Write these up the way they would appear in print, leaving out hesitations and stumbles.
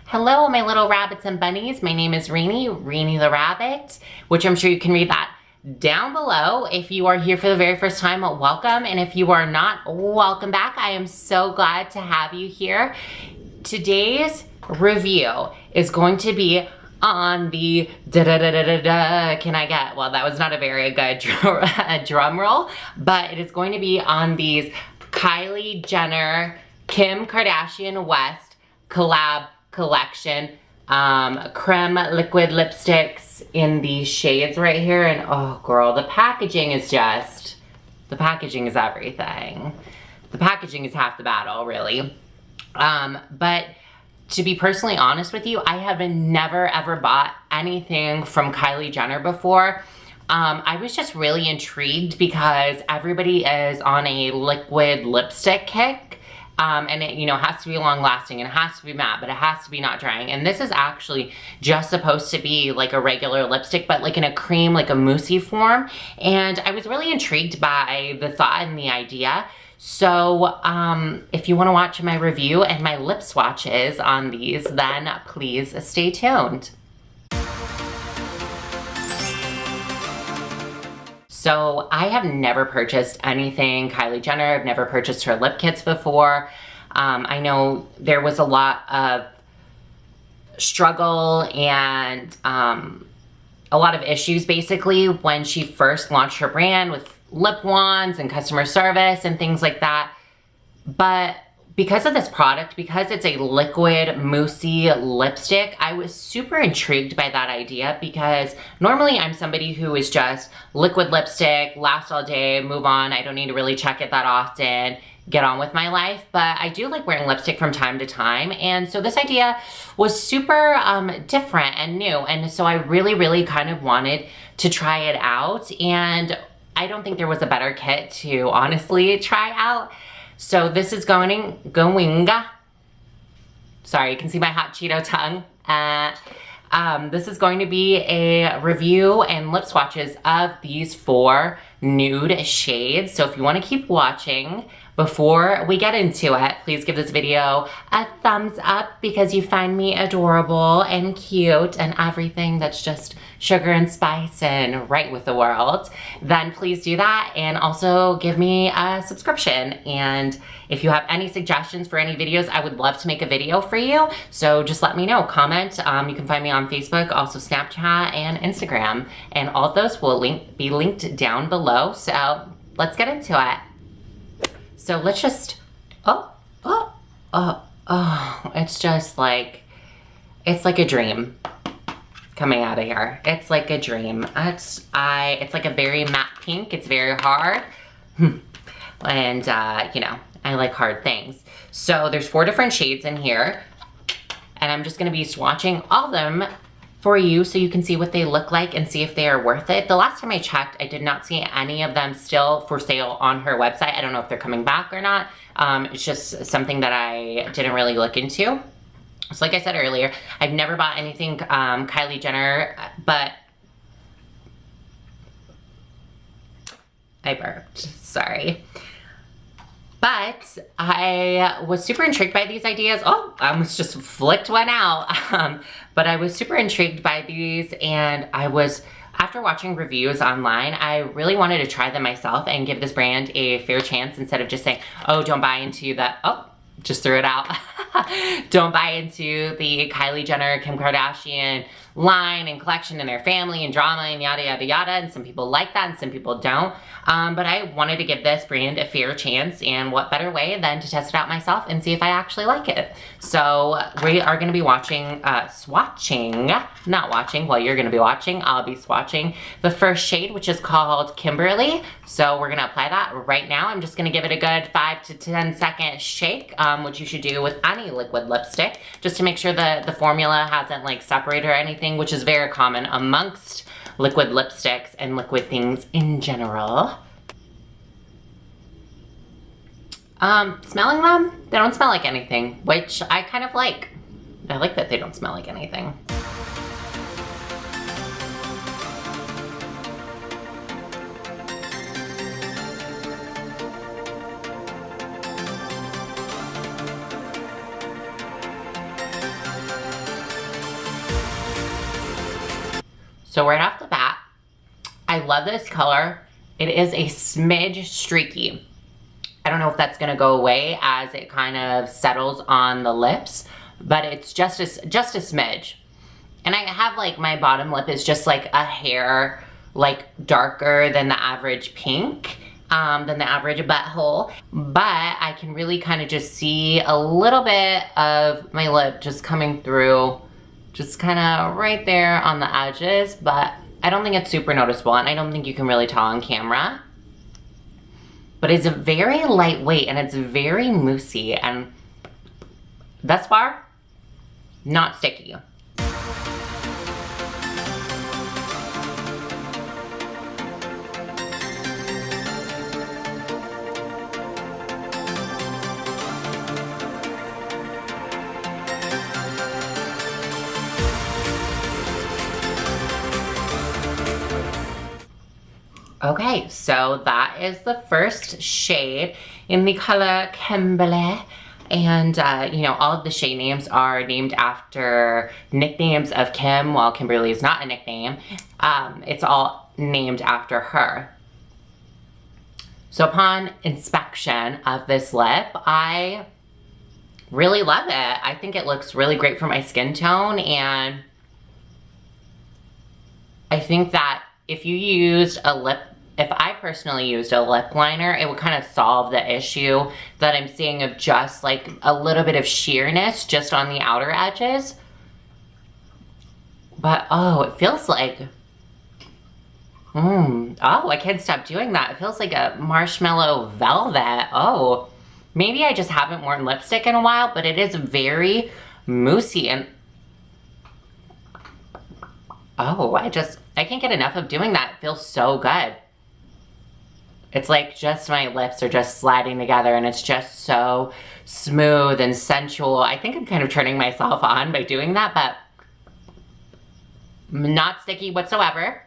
Hello, my little rabbits and bunnies. My name is Rini the rabbit, which I'm sure you can read that down below. If you are here for the very first time, welcome. And if you are not, welcome back. I am so glad to have you here. Today's review is going to be on the can I get, well, that was not a very good drum roll, but it is going to be on these Kylie Jenner, Kim Kardashian West collab collection, creme liquid lipsticks in these shades right here. And oh girl, the packaging is everything. The packaging is half the battle, really. But to be personally honest with you, I have never ever bought anything from Kylie Jenner before. I was just really intrigued because everybody is on a liquid lipstick kick. And it, has to be long lasting and it has to be matte, but it has to be not drying. And this is actually just supposed to be like a regular lipstick, but like in a cream, like a moussey form. And I was really intrigued by the thought and the idea. So if you want to watch my review and my lip swatches on these, then please stay tuned. So I have never purchased anything Kylie Jenner. I've never purchased her lip kits before. I know there was a lot of struggle and a lot of issues basically when she first launched her brand with lip wands and customer service and things like that. But because of this product, because it's a liquid moussey lipstick, I was super intrigued by that idea because normally I'm somebody who is just liquid lipstick, last all day, move on. I don't need to really check it that often, get on with my life. But I do like wearing lipstick from time to time. And so this idea was super different and new. And so I really kind of wanted to try it out. And I don't think there was a better kit to honestly try out. So this is going, sorry, you can see my hot Cheeto tongue. This is going to be a review and lip swatches of these 4 nude shades. So if you want to keep watching, before we get into it, please give this video a thumbs up because you find me adorable and cute and everything that's just sugar and spice and right with the world. Then please do that and also give me a subscription. And if you have any suggestions for any videos, I would love to make a video for you. So just let me know, comment. You can find me on Facebook, also Snapchat and Instagram. And all of those will be linked down below. So let's get into it. So let's just, it's just like, it's like a dream coming out of here. It's like a dream. It's like a very matte pink. It's very hard. And, I like hard things. So there's 4 different shades in here. And I'm just going to be swatching all of them for you so you can see what they look like and see if they are worth it. The last time I checked, I did not see any of them still for sale on her website. I don't know if they're coming back or not. It's just something that I didn't really look into. So like I said earlier, I've never bought anything Kylie Jenner, but I burped, sorry. But I was super intrigued by these ideas. Oh, I almost just flicked one out. But I was super intrigued by these and after watching reviews online, I really wanted to try them myself and give this brand a fair chance instead of just saying, oh, don't buy into that. Oh, just threw it out. Don't buy into the Kylie Jenner, Kim Kardashian line and collection and their family and drama and yada, yada, yada. And some people like that and some people don't. But I wanted to give this brand a fair chance, and what better way than to test it out myself and see if I actually like it. So we are going to be swatching, not watching. Well, you're going to be watching. I'll be swatching the first shade, which is called Kimberly. So we're going to apply that right now. I'm just going to give it a good 5 to 10 second shake, which you should do with any liquid lipstick, just to make sure the formula hasn't like separated or anything, which is very common amongst liquid lipsticks and liquid things in general. Smelling them, they don't smell like anything, which I kind of like. I like that they don't smell like anything. So right off the bat, I love this color. It is a smidge streaky. I don't know if that's gonna go away as it kind of settles on the lips, but it's just a smidge. And I have like my bottom lip is just like a hair like darker than the average pink, than the average butthole. But I can really kind of just see a little bit of my lip just coming through, just kind of right there on the edges, but I don't think it's super noticeable, and I don't think you can really tell on camera. But it's very lightweight and it's very moussey, and thus far, not sticky. Okay, so that is the first shade in the color Kimberly. And, you know, all of the shade names are named after nicknames of Kim, while Kimberly is not a nickname. It's all named after her. So upon inspection of this lip, I really love it. I think it looks really great for my skin tone, and I think that if I personally used a lip liner, it would kind of solve the issue that I'm seeing of just like a little bit of sheerness just on the outer edges. But oh, it feels like, oh, I can't stop doing that. It feels like a marshmallow velvet. Oh, maybe I just haven't worn lipstick in a while, but it is very moussey, and oh, I can't get enough of doing that. It feels so good. It's like just my lips are just sliding together, and it's just so smooth and sensual. I think I'm kind of turning myself on by doing that, but not sticky whatsoever.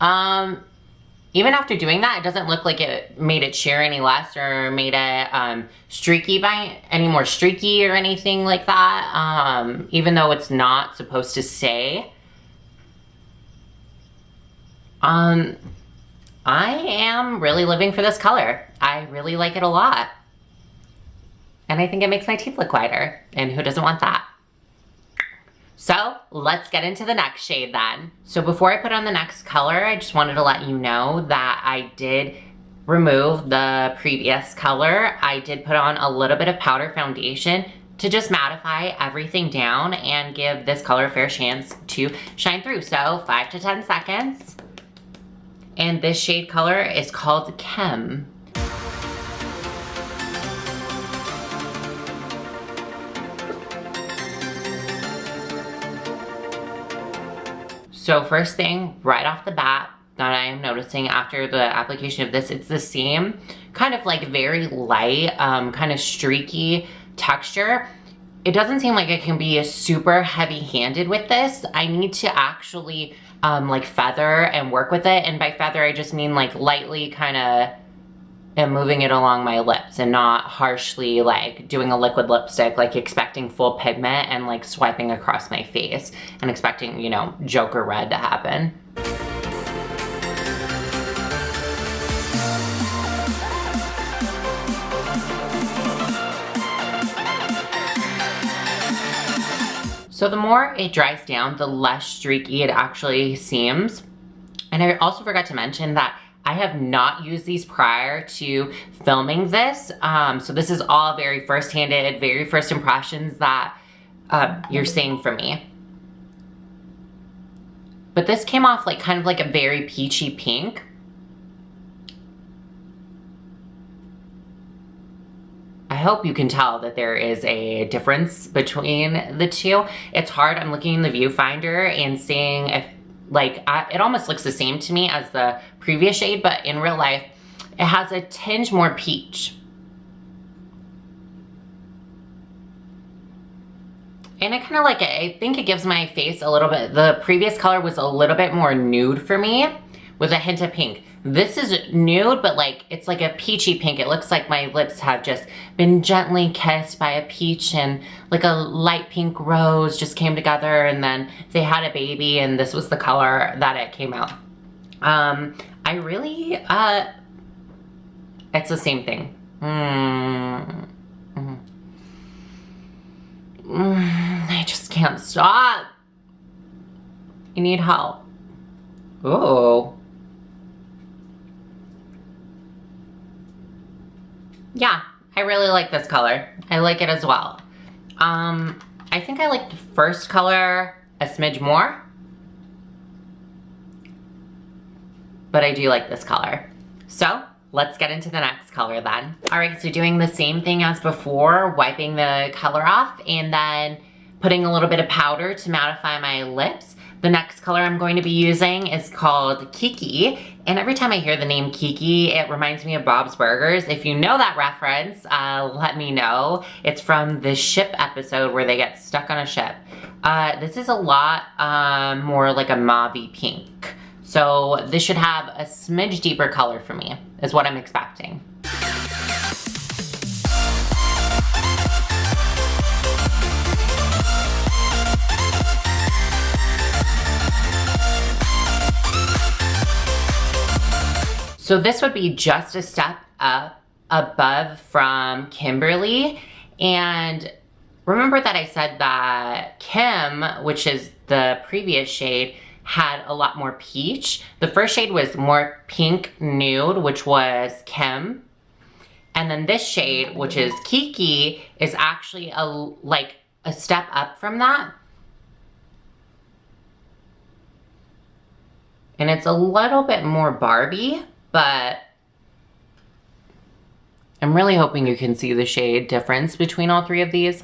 Even after doing that, it doesn't look like it made it sheer any less or made it streaky by any more streaky or anything like that. Even though it's not supposed to say. I am really living for this color. I really like it a lot. And I think it makes my teeth look whiter. And who doesn't want that? So let's get into the next shade then. So before I put on the next color, I just wanted to let you know that I did remove the previous color. I did put on a little bit of powder foundation to just mattify everything down and give this color a fair chance to shine through. So 5 to 10 seconds. And this shade color is called Chem. So first thing, right off the bat, that I am noticing after the application of this, it's the same kind of like very light, kind of streaky texture. It doesn't seem like it can be super heavy-handed with this. I need to actually like feather and work with it. And by feather, I just mean like lightly kind of moving it along my lips and not harshly like doing a liquid lipstick, like expecting full pigment and like swiping across my face and expecting, you know, Joker red to happen. So the more it dries down, the less streaky it actually seems. And I also forgot to mention that I have not used these prior to filming this. So this is all very first-handed, very first impressions that you're seeing from me. But this came off like kind of like a very peachy pink. I hope you can tell that there is a difference between the two. It's hard. I'm looking in the viewfinder and seeing if, like, it almost looks the same to me as the previous shade, but in real life, it has a tinge more peach. And it kind of like, I think it gives my face a little bit, the previous color was a little bit more nude for me with a hint of pink. This is nude, but like, it's like a peachy pink. It looks like my lips have just been gently kissed by a peach, and like a light pink rose just came together, and then they had a baby, and this was the color that it came out. I really, it's the same thing. I just can't stop. You need help. Ooh. Yeah, I really like this color. I like it as well. I think I like the first color a smidge more, but I do like this color. So let's get into the next color then. All right, so doing the same thing as before, wiping the color off and then putting a little bit of powder to mattify my lips. The next color I'm going to be using is called Kiki. And every time I hear the name Kiki, it reminds me of Bob's Burgers. If you know that reference, let me know. It's from the ship episode where they get stuck on a ship. This is a lot more like a mauve-y pink. So this should have a smidge deeper color for me, is what I'm expecting. So this would be just a step up above from Kimberly. And remember that I said that Kim, which is the previous shade, had a lot more peach. The first shade was more pink nude, which was Kim. And then this shade, which is Kiki, is actually like a step up from that. And it's a little bit more Barbie, but I'm really hoping you can see the shade difference between all three of these.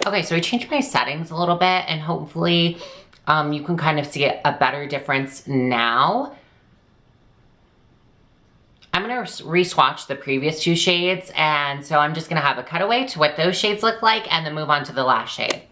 Okay, so I changed my settings a little bit, and hopefully you can kind of see a better difference now. I'm gonna re-swatch the previous two shades, and so I'm just gonna have a cutaway to what those shades look like and then move on to the last shade.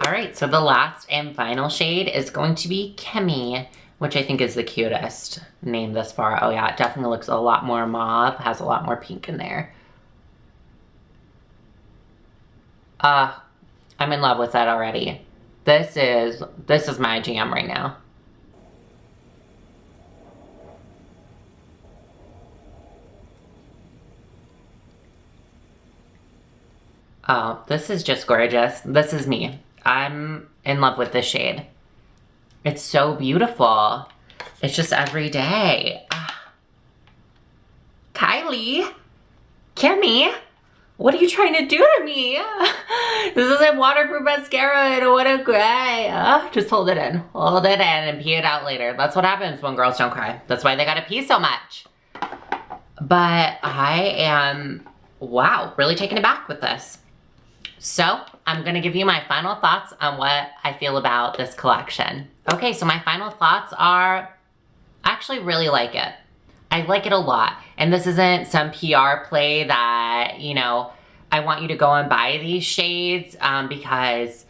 All right, so the last and final shade is going to be Kimmy, which I think is the cutest name thus far. Oh yeah, it definitely looks a lot more mauve, has a lot more pink in there. I'm in love with that already. This is my jam right now. Oh, this is just gorgeous. This is me. I'm in love with this shade. It's so beautiful. It's just every day. Kylie, Kimmy, what are you trying to do to me? This is a waterproof mascara and what a gray. Just hold it in and pee it out later. That's what happens when girls don't cry. That's why they gotta pee so much. But I am, wow, really taken aback with this. So I'm gonna give you my final thoughts on what I feel about this collection. Okay, so my final thoughts are, I actually really like it. I like it a lot. And this isn't some PR play that, you know, I want you to go and buy these shades because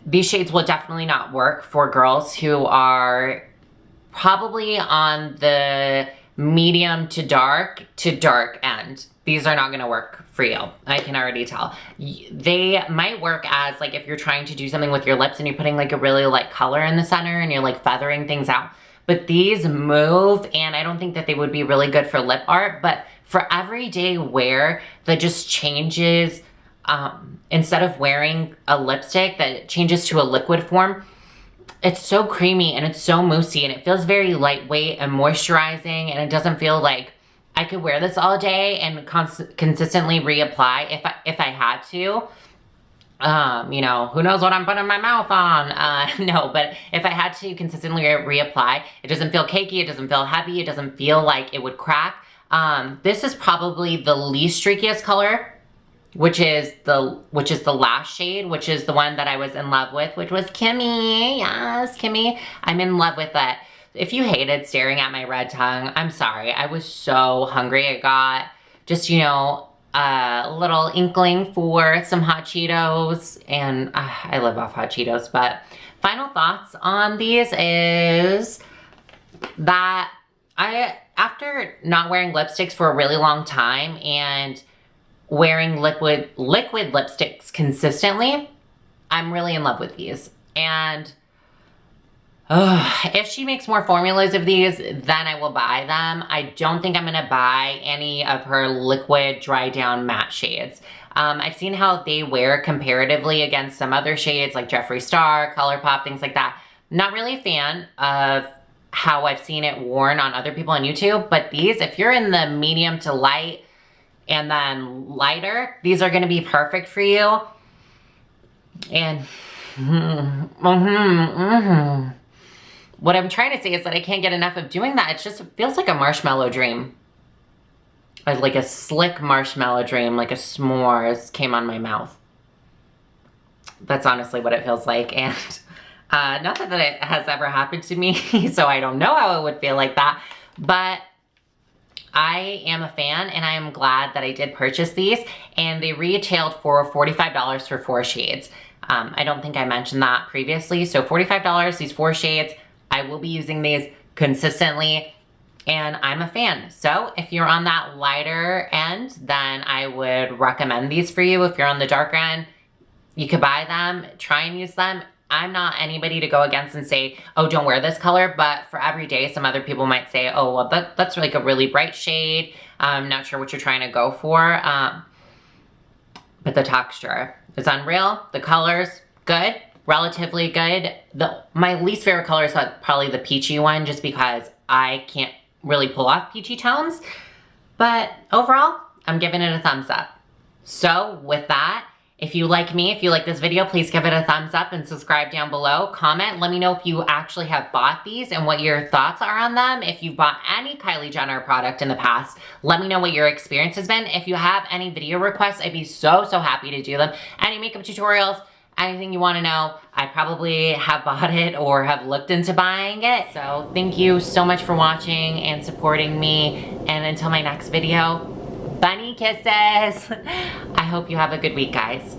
these shades will definitely not work for girls who are probably on the medium to dark end. These are not gonna work for you. I can already tell. They might work as like if you're trying to do something with your lips and you're putting like a really light color in the center and you're like feathering things out. But these move, and I don't think that they would be really good for lip art, but for everyday wear that just changes, instead of wearing a lipstick that changes to a liquid form, it's so creamy and it's so moussey and it feels very lightweight and moisturizing, and it doesn't feel like I could wear this all day and consistently reapply if I had to. You know, who knows what I'm putting my mouth on? No, but if I had to consistently reapply, it doesn't feel cakey, it doesn't feel heavy, it doesn't feel like it would crack. This is probably the least streakiest color which is the last shade, which is the one that I was in love with, which was Kimmy. Yes, Kimmy. I'm in love with it. If you hated staring at my red tongue, I'm sorry. I was so hungry. I got just, you know, a little inkling for some hot Cheetos, and I live off hot Cheetos. But final thoughts on these is that after not wearing lipsticks for a really long time and wearing liquid lipsticks consistently, I'm really in love with these. And if she makes more formulas of these, then I will buy them. I don't think I'm gonna buy any of her liquid dry down matte shades. I've seen how they wear comparatively against some other shades like Jeffree Star, ColourPop, things like that. Not really a fan of how I've seen it worn on other people on YouTube, but these, if you're in the medium to light and then lighter, these are gonna be perfect for you. And what I'm trying to say is that I can't get enough of doing that. It just feels like a marshmallow dream. Like a slick marshmallow dream, like a s'mores came on my mouth. That's honestly what it feels like. And not that it has ever happened to me, so I don't know how it would feel like that. But I am a fan, and I am glad that I did purchase these. And they retailed for $45 for 4 shades. I don't think I mentioned that previously. So $45, these 4 shades. I will be using these consistently, and I'm a fan. So if you're on that lighter end, then I would recommend these for you. If you're on the darker end, you could buy them, try and use them. I'm not anybody to go against and say, oh, don't wear this color, but for every day, some other people might say, oh, well, that's like a really bright shade. I'm not sure what you're trying to go for, but the texture is unreal. The colors, good. Relatively good. My least favorite color is probably the peachy one, just because I can't really pull off peachy tones. But overall, I'm giving it a thumbs up. So with that, if you like me, if you like this video, please give it a thumbs up and subscribe down below. Comment, let me know if you actually have bought these and what your thoughts are on them. If you've bought any Kylie Jenner product in the past, let me know what your experience has been. If you have any video requests, I'd be so happy to do them. Any makeup tutorials, anything you want to know, I probably have bought it or have looked into buying it. So thank you so much for watching and supporting me. And until my next video, bunny kisses. I hope you have a good week, guys.